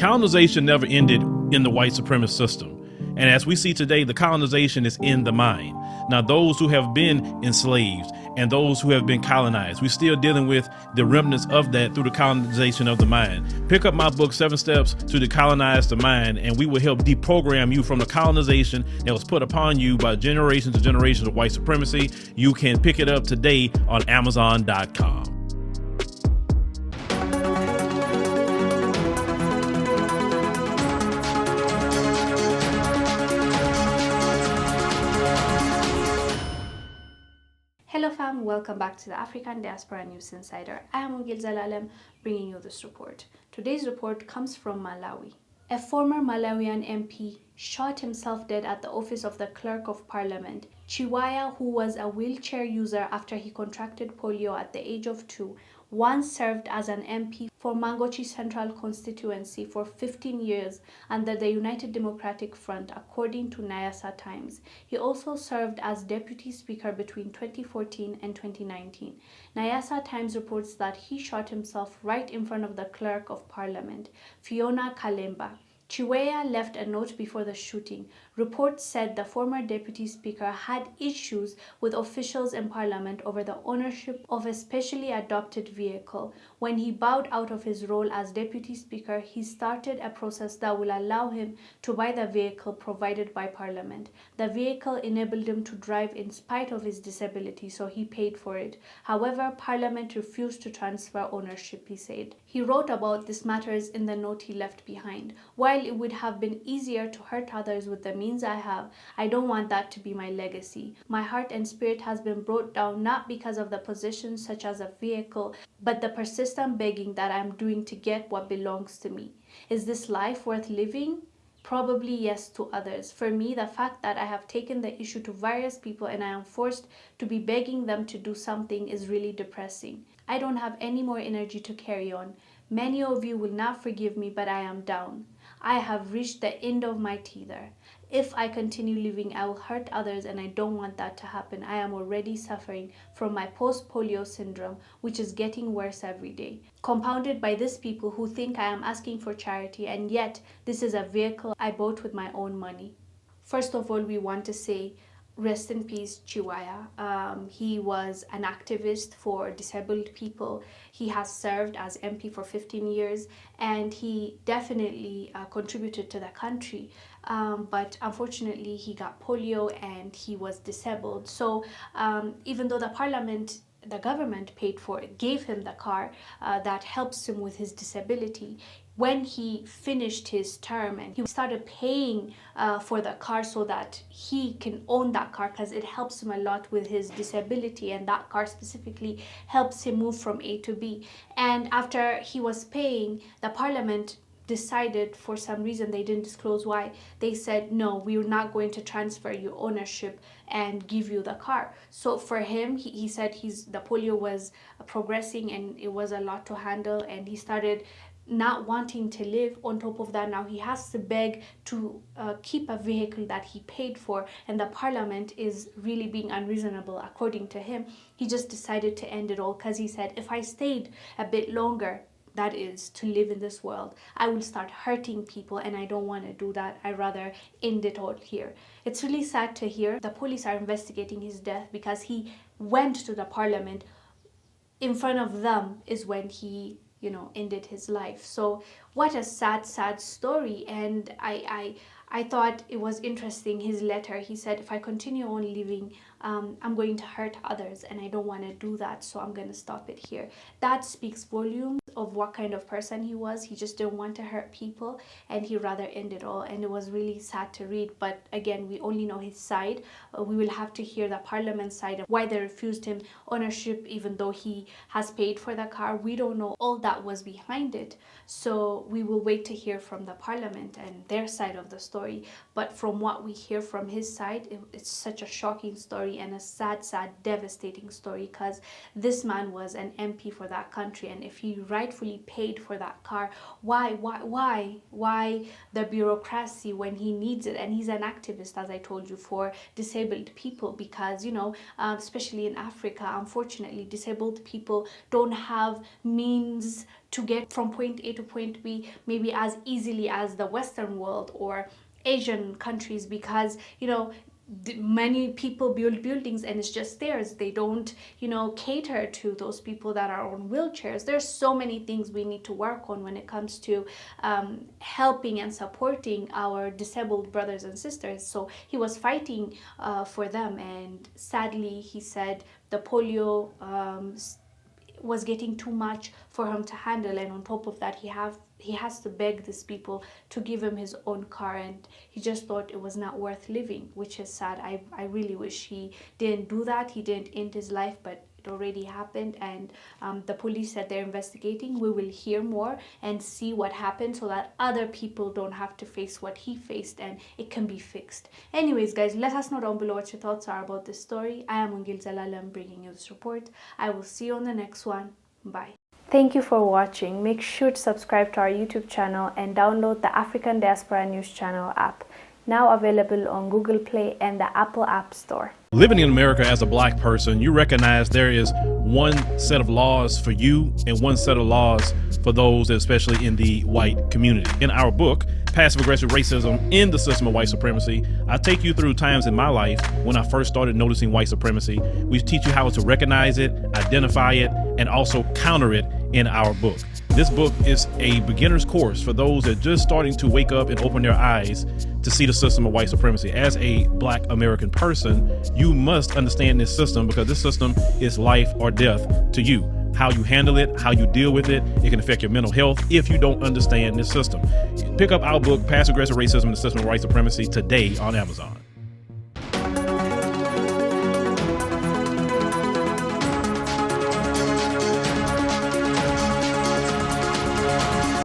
Colonization never ended in the white supremacist system. And as we see today, the colonization is in the mind. Now, those who have been enslaved and those who have been colonized, we're still dealing with the remnants of that through the colonization of the mind. Pick up my book, 7 Steps to Decolonize the Mind, and we will help deprogram you from the colonization that was put upon you by generations and generations of white supremacy. You can pick it up today on Amazon.com. Hello fam, welcome back to the African Diaspora News Insider. I am Wongel Zelalem bringing you this report. Today's report comes from Malawi. A former Malawian MP shot himself dead at the office of the Clerk of Parliament. Chiwaya, who was a wheelchair user after he contracted polio at the age of 2, once served as an MP for Mangochi Central Constituency for 15 years under the United Democratic Front, according to Nyasa Times. He also served as Deputy Speaker between 2014 and 2019. Nyasa Times reports that he shot himself right in front of the Clerk of Parliament, Fiona Kalemba. Chiwaya left a note before the shooting. Reports said the former deputy speaker had issues with officials in parliament over the ownership of a specially adopted vehicle. When he bowed out of his role as deputy speaker, he started a process that will allow him to buy the vehicle provided by parliament. The vehicle enabled him to drive in spite of his disability, so he paid for it. However, parliament refused to transfer ownership, he said. He wrote about these matters in the note he left behind. While it would have been easier to hurt others with the means I have, I don't want that to be my legacy. My heart and spirit has been brought down not because of the possessions such as a vehicle, but the persistent begging that I'm doing to get what belongs to me. Is this life worth living? Probably yes to others. For me, the fact that I have taken the issue to various people and I am forced to be begging them to do something is really depressing. I don't have any more energy to carry on. Many of you will not forgive me, but I am down. I have reached the end of my tether. If I continue living, I will hurt others, and I don't want that to happen. I am already suffering from my post-polio syndrome, which is getting worse every day, compounded by these people who think I am asking for charity, and yet this is a vehicle I bought with my own money. First of all, we want to say rest in peace, Chiwaya. He was an activist for disabled people. He has served as MP for 15 years, and he definitely contributed to the country. But unfortunately, he got polio and he was disabled. So even though the government paid for it, gave him the car that helps him with his disability, when he finished his term and he started paying for the car so that he can own that car because it helps him a lot with his disability, and that car specifically helps him move from A to B. And after he was paying, the parliament decided, for some reason they didn't disclose why, they said no, we're not going to transfer your ownership and give you the car. So for him, he said the polio was progressing and it was a lot to handle, and he started not wanting to live. On top of that, now he has to beg to keep a vehicle that he paid for, and the parliament is really being unreasonable according to him. He just decided to end it all because he said, if I stayed a bit longer, that is, to live in this world, I will start hurting people, and I don't want to do that. I rather end it all here. It's really sad to hear. The police are investigating his death because he went to the parliament. In front of them is when he ended his life. So what a sad story. And I thought it was interesting, his letter. He said, if I continue on living, I'm going to hurt others, and I don't want to do that, so I'm going to stop it here. That speaks volumes of what kind of person he was. He just didn't want to hurt people, and he rather end it all, and it was really sad to read. But again, we only know his side. We will have to hear the parliament side of why they refused him ownership even though he has paid for the car. We don't know all that was behind it, so we will wait to hear from the parliament and their side of the story. But from what we hear from his side, it's such a shocking story story and a sad, devastating story, because this man was an MP for that country, and if he rightfully paid for that car, why the bureaucracy when he needs it? And he's an activist, as I told you, for disabled people, because especially in Africa, unfortunately, disabled people don't have means to get from point A to point B maybe as easily as the Western world or Asian countries, because many people build buildings and it's just theirs. They don't cater to those people that are on wheelchairs. There's so many things we need to work on when it comes to helping and supporting our disabled brothers and sisters. So he was fighting for them, and sadly he said the polio was getting too much for him to handle, and on top of that he has to beg these people to give him his own car, and he just thought it was not worth living, which is sad. I really wish he didn't do that. He didn't end his life, but it already happened, and the police said they're investigating. We will hear more and see what happened so that other people don't have to face what he faced, and it can be fixed. Anyways, guys, let us know down below what your thoughts are about this story. I am Wongel Zelalem bringing you this report. I will see you on the next one. Bye. Thank you for watching. Make sure to subscribe to our YouTube channel and download the African Diaspora News Channel app, now available on Google Play and the Apple App Store. Living in America as a black person, you recognize there is one set of laws for you and one set of laws for those, especially in the white community. In our book, Passive Aggressive Racism in the System of White Supremacy, I take you through times in my life when I first started noticing white supremacy. We teach you how to recognize it, identify it, and also counter it in our book. This book is a beginner's course for those that are just starting to wake up and open their eyes to see the system of white supremacy. As a black American person, you must understand this system, because this system is life or death to you. How you handle it, how you deal with it, it can affect your mental health if you don't understand this system. Pick up our book, Passive Aggressive Racism and the System of White Supremacy, today on Amazon.